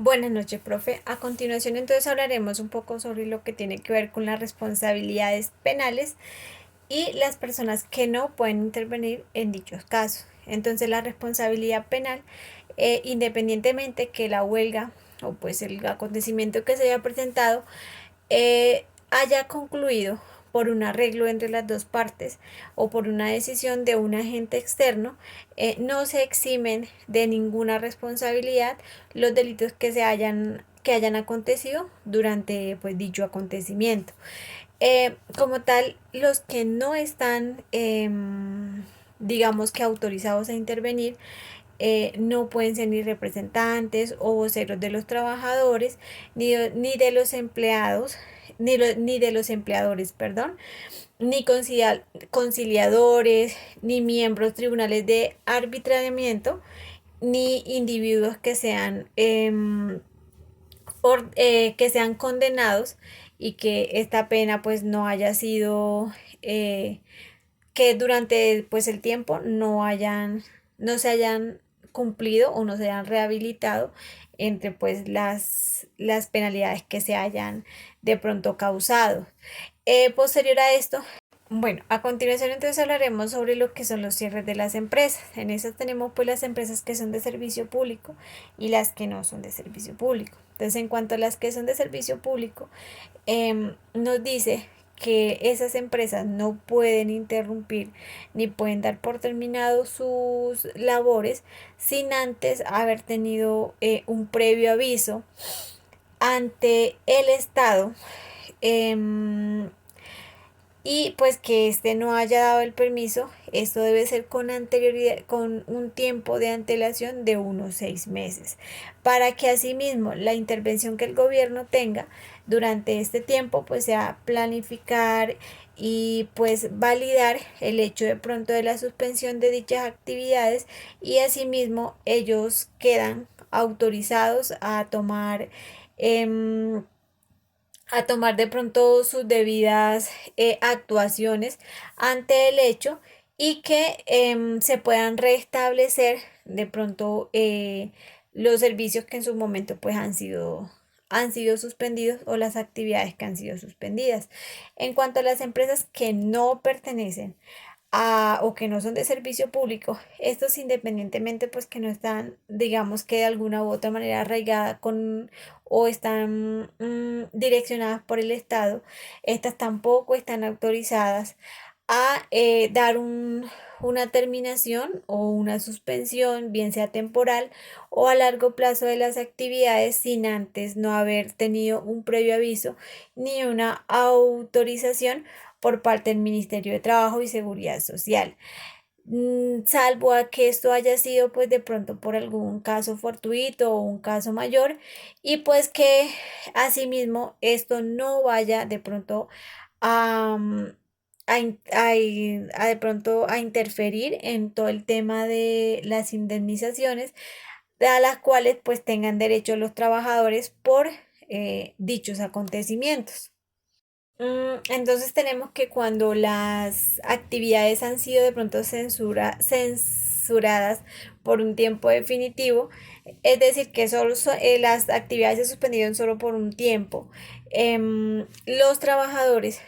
Buenas noches, profe. A continuación, entonces hablaremos un poco sobre lo que tiene que ver con las responsabilidades penales y las personas que no pueden intervenir en dichos casos. Entonces, la responsabilidad penal, independientemente que la huelga o pues el acontecimiento que se haya presentado haya concluido por un arreglo entre las dos partes o por una decisión de un agente externo, no se eximen de ninguna responsabilidad los delitos que hayan acontecido durante pues dicho acontecimiento. Como tal, los que no están, digamos que autorizados a intervenir, no pueden ser ni representantes o voceros de los trabajadores, ni de los empleados, ni de los empleadores, perdón, ni conciliadores, ni miembros tribunales de arbitramiento, ni individuos que sean condenados y que esta pena pues no haya sido, que durante pues el tiempo no se hayan cumplido o no se hayan rehabilitado entre pues las penalidades que se hayan de pronto causado. Posterior a esto, bueno, a continuación entonces hablaremos sobre lo que son los cierres de las empresas. En esas tenemos pues las empresas que son de servicio público y las que no son de servicio público. Entonces, en cuanto a las que son de servicio público, nos dice que esas empresas no pueden interrumpir ni pueden dar por terminado sus labores sin antes haber tenido un previo aviso ante el Estado, em, y pues que éste no haya dado el permiso. Esto debe ser con anterioridad, con un tiempo de antelación de unos 6 meses, para que asimismo la intervención que el gobierno tenga durante este tiempo pues sea planificar y pues validar el hecho de pronto de la suspensión de dichas actividades, y asimismo ellos quedan autorizados a tomar de pronto sus debidas actuaciones ante el hecho, y que se puedan restablecer de pronto los servicios que en su momento pues han sido suspendidos, o las actividades que han sido suspendidas. En cuanto a las empresas que no pertenecen o que no son de servicio público, estos independientemente pues que no están, digamos que de alguna u otra manera arraigadas con o están direccionadas por el Estado, estas tampoco están autorizadas a dar una terminación o una suspensión, bien sea temporal o a largo plazo, de las actividades sin antes no haber tenido un previo aviso ni una autorización por parte del Ministerio de Trabajo y Seguridad Social. Salvo a que esto haya sido pues de pronto por algún caso fortuito o un caso mayor, y pues que asimismo esto no vaya de pronto a, de pronto a interferir en todo el tema de las indemnizaciones a las cuales pues tengan derecho los trabajadores por dichos acontecimientos. Entonces tenemos que cuando las actividades han sido de pronto censuradas por un tiempo definitivo, es decir, que las actividades se suspendieron solo por un tiempo, los trabajadores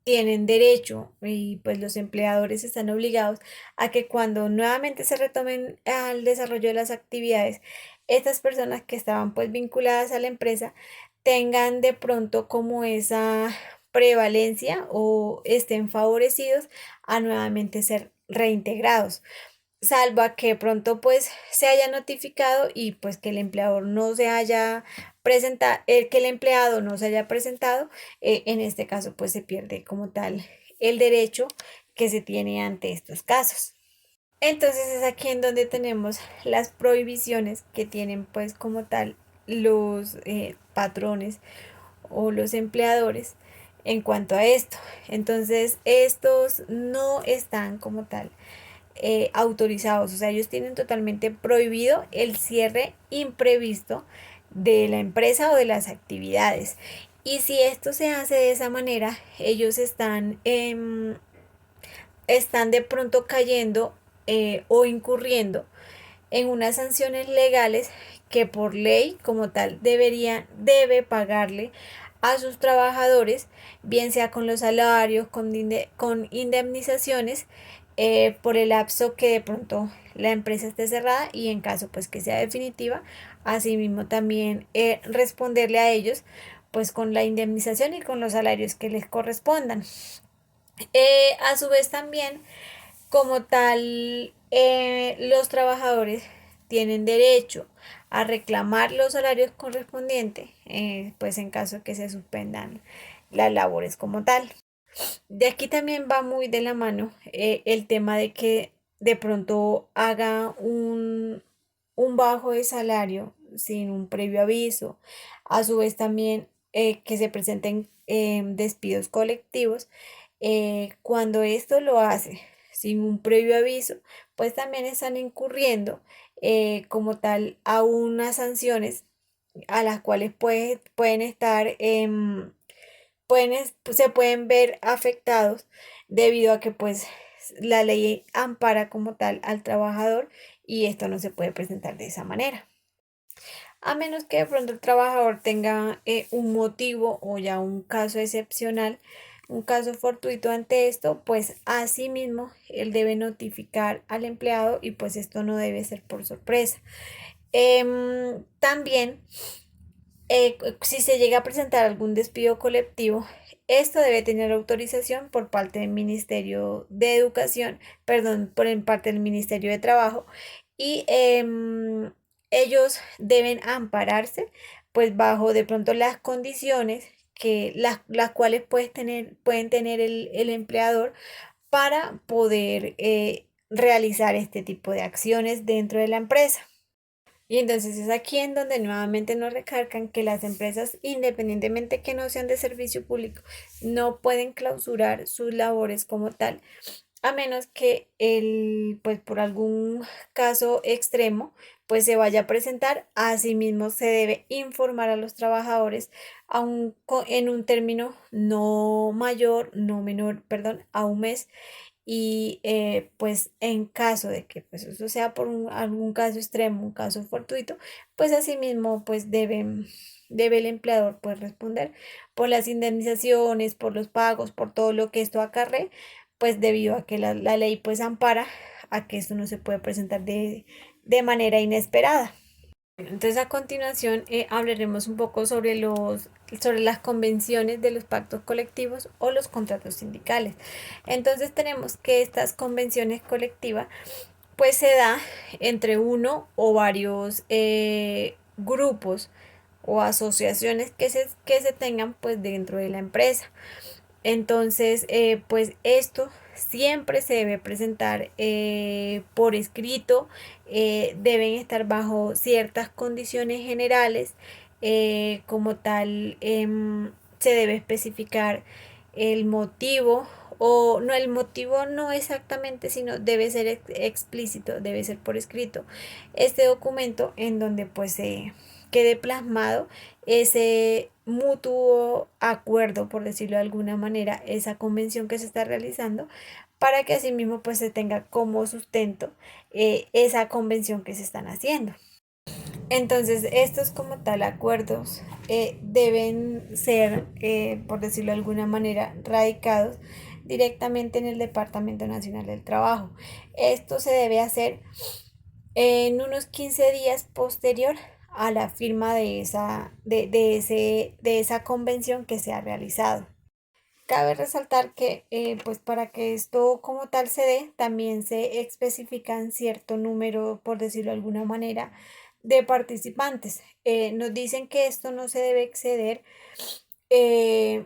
tienen derecho, y pues los empleadores están obligados a que cuando nuevamente se retomen al desarrollo de las actividades, estas personas que estaban pues vinculadas a la empresa tengan de pronto como esa prevalencia o estén favorecidos a nuevamente ser reintegrados, salvo a que pronto pues se haya notificado y pues que el empleador no se haya presentado, que el empleado no se haya presentado. En este caso pues se pierde como tal el derecho que se tiene ante estos casos. Entonces es aquí en donde tenemos las prohibiciones que tienen pues como tal los patrones o los empleadores en cuanto a esto. Entonces estos no están como tal autorizados, o sea, ellos tienen totalmente prohibido el cierre imprevisto de la empresa o de las actividades. Y si esto se hace de esa manera, ellos están de pronto cayendo o incurriendo en unas sanciones legales que por ley como tal debe pagarle a sus trabajadores, bien sea con los salarios, con indemnizaciones, por el lapso que de pronto la empresa esté cerrada, y en caso pues que sea definitiva, asimismo también responderle a ellos pues con la indemnización y con los salarios que les correspondan. A su vez también como tal, los trabajadores tienen derecho a reclamar los salarios correspondientes, pues en caso que se suspendan las labores como tal. De aquí también va muy de la mano el tema de que de pronto haga un bajo de salario sin un previo aviso. A su vez también que se presenten despidos colectivos. Cuando esto lo hace sin un previo aviso, pues también están incurriendo como tal a unas sanciones a las cuales pueden estar se pueden ver afectados debido a que pues la ley ampara como tal al trabajador, y esto no se puede presentar de esa manera. A menos que de pronto el trabajador tenga un motivo o ya un caso excepcional, un caso fortuito ante esto, pues asimismo él debe notificar al empleado, y pues esto no debe ser por sorpresa. También si se llega a presentar algún despido colectivo, esto debe tener autorización por parte del Ministerio de Educación, perdón, por en parte del Ministerio de Trabajo, y ellos deben ampararse pues bajo de pronto las condiciones que las cuales pueden tener el empleador para poder realizar este tipo de acciones dentro de la empresa. Y entonces es aquí en donde nuevamente nos recargan que las empresas, independientemente que no sean de servicio público, no pueden clausurar sus labores como tal, a menos que pues por algún caso extremo, pues se vaya a presentar. Asimismo, se debe informar a los trabajadores en un término no mayor, no menor, perdón, a un mes. Y pues en caso de que pues eso sea por algún caso extremo, un caso fortuito, pues asimismo pues debe el empleador pues responder por las indemnizaciones, por los pagos, por todo lo que esto acarre, pues debido a que la ley pues ampara a que esto no se puede presentar de manera inesperada. Entonces a continuación hablaremos un poco sobre las convenciones de los pactos colectivos o los contratos sindicales. Entonces tenemos que estas convenciones colectivas pues se da entre uno o varios grupos o asociaciones que se tengan pues dentro de la empresa. Entonces, pues esto siempre se debe presentar por escrito, deben estar bajo ciertas condiciones generales, como tal, se debe especificar el motivo, o no, el motivo no exactamente, sino debe ser explícito, debe ser por escrito. Este documento en donde pues se quede plasmado ese mutuo acuerdo, por decirlo de alguna manera, esa convención que se está realizando, para que asimismo pues se tenga como sustento esa convención que se están haciendo. Entonces, estos como tal acuerdos deben ser, por decirlo de alguna manera, radicados directamente en el Departamento Nacional del Trabajo. Esto se debe hacer en unos 15 días posterior a la firma de esa convención que se ha realizado. Cabe resaltar que pues para que esto como tal se dé, también se especifican cierto número, por decirlo de alguna manera, de participantes. Nos dicen que esto no se debe exceder eh,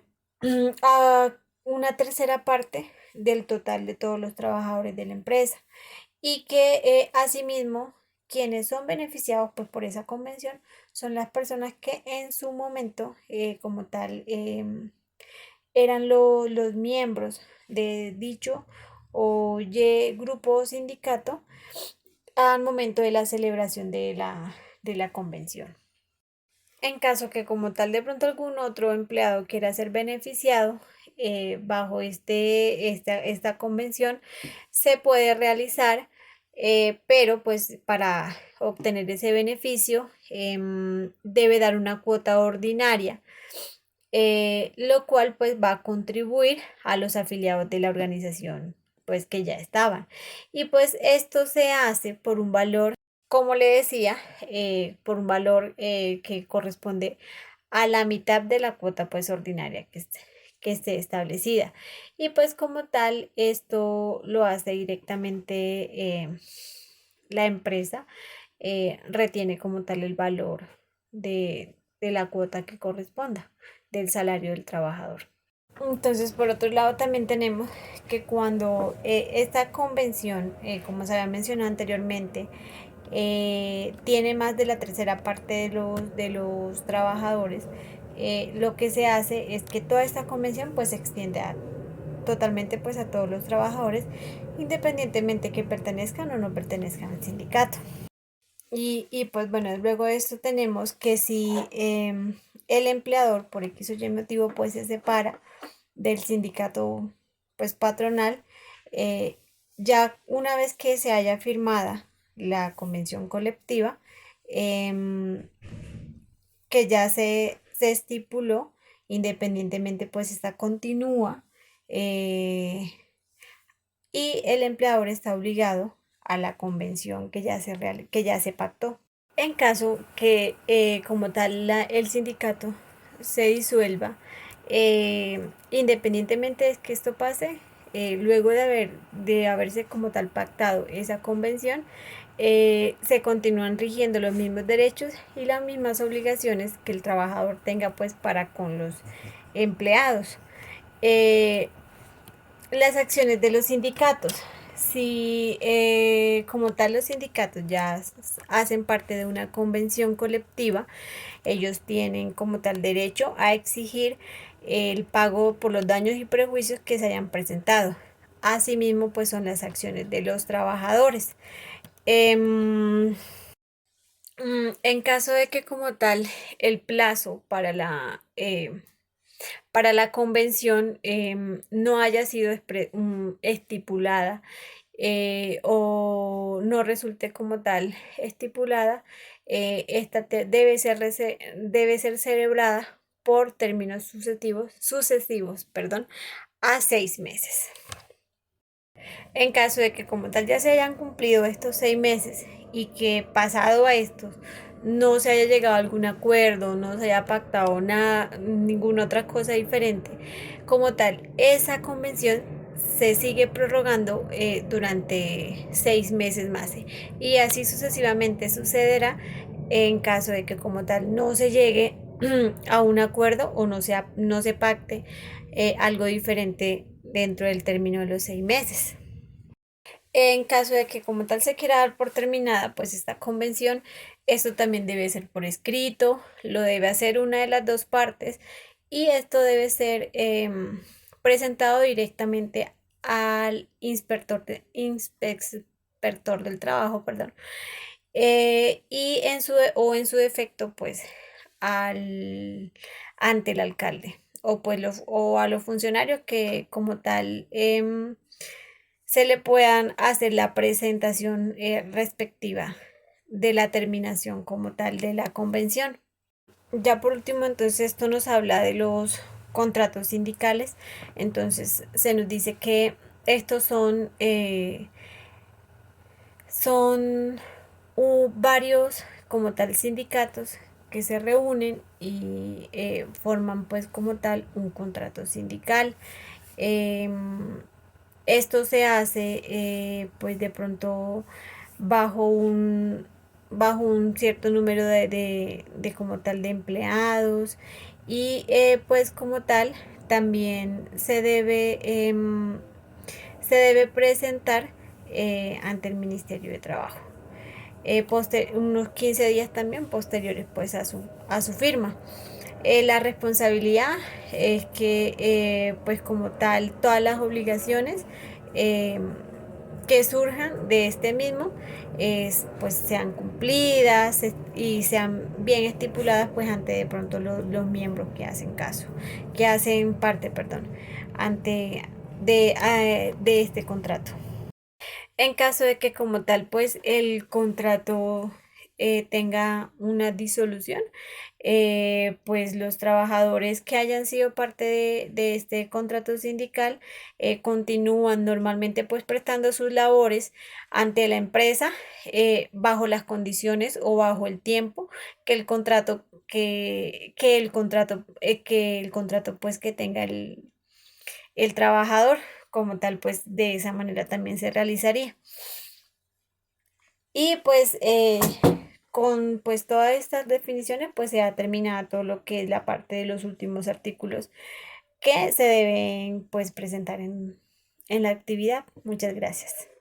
a una tercera parte del total de todos los trabajadores de la empresa, y que asimismo quienes son beneficiados pues por esa convención son las personas que en su momento como tal eran los miembros de dicho o grupo o sindicato al momento de la celebración de la convención. En caso que como tal de pronto algún otro empleado quiera ser beneficiado bajo esta convención, se puede realizar pero pues para obtener ese beneficio debe dar una cuota ordinaria, lo cual pues va a contribuir a los afiliados de la organización pues que ya estaban. Y pues esto se hace por un valor, como le decía, por un valor que corresponde a la mitad de la cuota pues ordinaria que esté establecida. Y pues como tal, esto lo hace directamente la empresa, retiene como tal el valor de la cuota que corresponda del salario del trabajador. Entonces, por otro lado, también tenemos que cuando esta convención, como se había mencionado anteriormente, tiene más de la tercera parte de los trabajadores, lo que se hace es que toda esta convención pues se extiende totalmente pues a todos los trabajadores, independientemente que pertenezcan o no pertenezcan al sindicato. Y pues bueno, luego de esto tenemos que si el empleador por X o Y motivo pues se separa del sindicato pues patronal, eh, ya una vez que se haya firmada la convención colectiva, em, que ya se estipuló, independientemente pues esta continúa, eh, y el empleador está obligado a la convención que ya se pactó. En caso que como tal el sindicato se disuelva, independientemente de que esto pase, luego de haberse como tal pactado esa convención, se continúan rigiendo los mismos derechos y las mismas obligaciones que el trabajador tenga pues para con los empleados. Eh, las acciones de los sindicatos. Si como tal los sindicatos ya hacen parte de una convención colectiva, ellos tienen como tal derecho a exigir el pago por los daños y perjuicios que se hayan presentado. Asimismo, pues son las acciones de los trabajadores. Em, en caso de que como tal el plazo para la convención no haya sido estipulada, o no resulte como tal estipulada, esta debe ser celebrada por términos sucesivos, perdón, a 6 meses. En caso de que como tal ya se hayan cumplido estos 6 meses y que pasado a estos no se haya llegado a algún acuerdo, no se haya pactado nada, ninguna otra cosa diferente, como tal, esa convención se sigue prorrogando durante 6 meses más, y así sucesivamente sucederá en caso de que como tal no se llegue a un acuerdo o no se pacte algo diferente dentro del término de los 6 meses. En caso de que como tal se quiera dar por terminada pues esta convención, esto también debe ser por escrito, lo debe hacer una de las dos partes y esto debe ser presentado directamente al inspector del trabajo, perdón, y en su defecto pues ante el alcalde o pues o a los funcionarios que como tal se le puedan hacer la presentación respectiva de la terminación como tal de la convención. Ya por último, entonces esto nos habla de los contratos sindicales. Entonces se nos dice que estos son varios como tal sindicatos que se reúnen y forman pues como tal un contrato sindical. Em, Esto se hace pues de pronto bajo bajo un cierto número de como tal de empleados y pues como tal también se debe presentar ante el Ministerio de Trabajo. Unos 15 días también posteriores pues a su firma. La responsabilidad es que pues como tal todas las obligaciones eh, que surjan de este mismo pues sean cumplidas y sean bien estipuladas pues ante de pronto los miembros que hacen caso, que hacen parte, perdón, ante de este contrato. En caso de que como tal, pues el contrato tenga una disolución, pues los trabajadores que hayan sido parte de este contrato sindical continúan normalmente pues prestando sus labores ante la empresa bajo las condiciones o bajo el tiempo que el contrato que el contrato pues que tenga el trabajador como tal, pues de esa manera también se realizaría. Y pues con pues todas estas definiciones pues se ha terminado todo lo que es la parte de los últimos artículos que se deben pues presentar en la actividad. Muchas gracias.